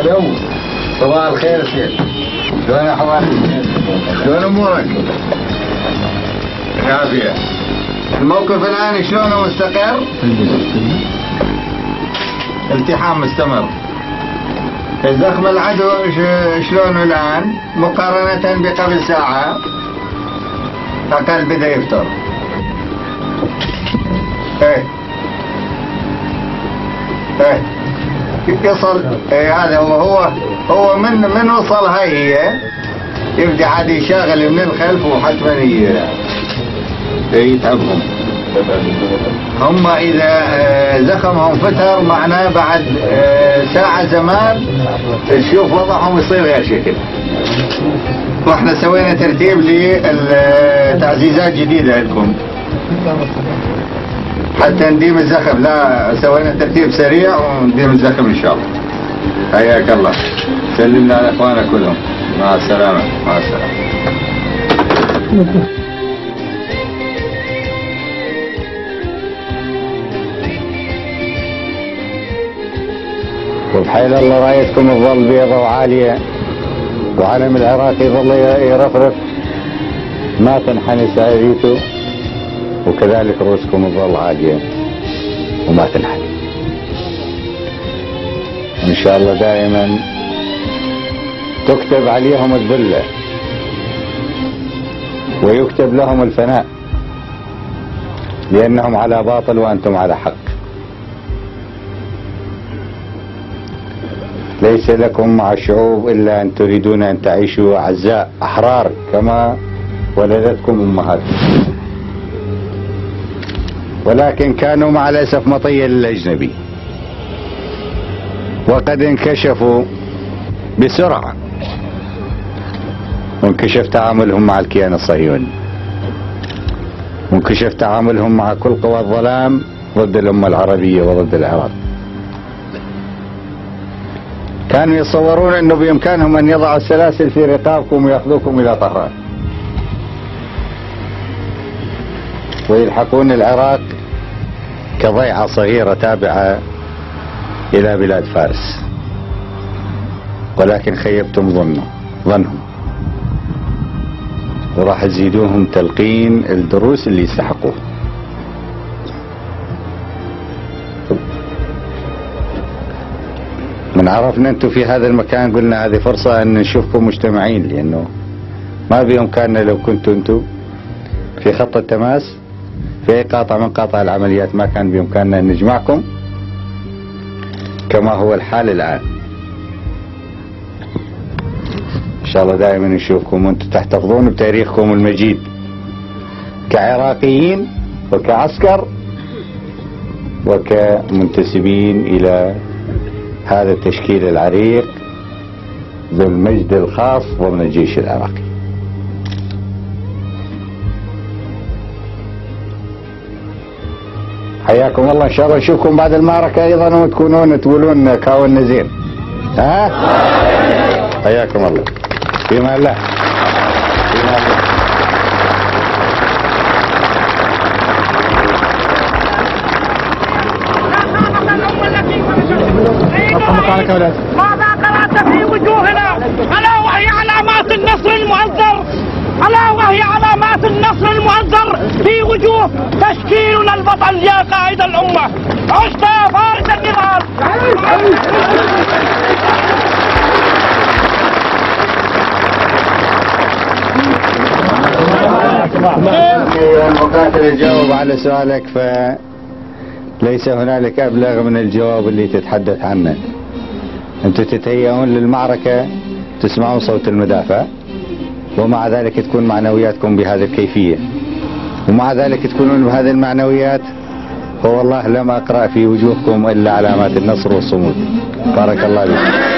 الو، صباح الخير سيد. شلون احوالك؟ شلون امورك؟ عافية. الموقف الان شلونه مستقر؟ التحام مستمر. زخم العدو شلونه الان مقارنة بقبل ساعة؟ اقل بدا يفتر. ايه يصل. هذا هو من وصل هي يبدأ عاد يشغل من الخلف وحتما يتعبهم. هم إذا زخمهم فتر معناه بعد ساعة زمان تشوف وضعهم يصير غير شكل. واحنا سوينا ترتيب لتعزيزات جديدة لكم حتى نديم الزخم. لا، سوينا ترتيب سريع ونديم الزخم ان شاء الله. حياك الله. سلمنا على اخوانا كلهم. مع السلامة. مع السلامة. وبحيل الله رايتكم تظل بيضة وعالية وعلم العراق يظل يرفرف، ما تنحني سايريته، وكذلك رؤوسكم تظل عالية وما تنحني. ان شاء الله دائما تكتب عليهم الذلة ويكتب لهم الفناء، لأنهم على باطل وأنتم على حق. ليس لكم مع الشعوب إلا أن تريدون أن تعيشوا أعزاء أحرار كما ولدتكم أمهاتكم، ولكن كانوا مع الأسف مطية للأجنبي، وقد انكشفوا بسرعة، وانكشف تعاملهم مع الكيان الصهيوني، وانكشف تعاملهم مع كل قوى الظلام ضد الأمة العربية وضد العراق. كانوا يتصورون أنه بإمكانهم أن يضعوا السلاسل في رقابكم ويأخذوكم إلى طهران ويلحقون العراق كضيعة صغيرة تابعة إلى بلاد فارس، ولكن خيبتم ظنهم وراح تزيدوهم تلقين الدروس اللي يستحقوه. من عرفنا انتم في هذا المكان قلنا هذه فرصة ان نشوفكم مجتمعين، لانه ما بإمكاننا لو كنتوا انتم في خط التماس في اي قاطع من قاطع العمليات ما كان بإمكاننا ان نجمعكم كما هو الحال الآن. ان شاء الله دائما نشوفكم وانتم تحتفظون بتاريخكم المجيد كعراقيين وكعسكر وكمنتسبين الى هذا التشكيل العريق ذو المجد الخاص ضمن الجيش العراقي. حياكم الله. ان شاء الله نشوفكم بعد المعركة ايضا وتكونون تقولون كاونا زين. ها؟ حياكم الله. فيما الله. فيما الله. ماذا قرأت في وجوهنا؟ ألا وهي علامات النصر المؤزر، ألا وهي علامات النصر المؤزر في وجوه تشكيلنا البطل يا قائد الأمة. عشت يا فارس النضال. المقاتل يجاوب على سؤالك، فليس هنالك أبلغ من الجواب اللي تتحدث عنه. أنتم تتهيئون للمعركة، تسمعون صوت المدافع، ومع ذلك تكون معنوياتكم بهذه الكيفية، ومع ذلك تكونون بهذه المعنويات، فوالله لم أقرأ في وجوهكم إلا علامات النصر والصمود. بارك الله فيكم.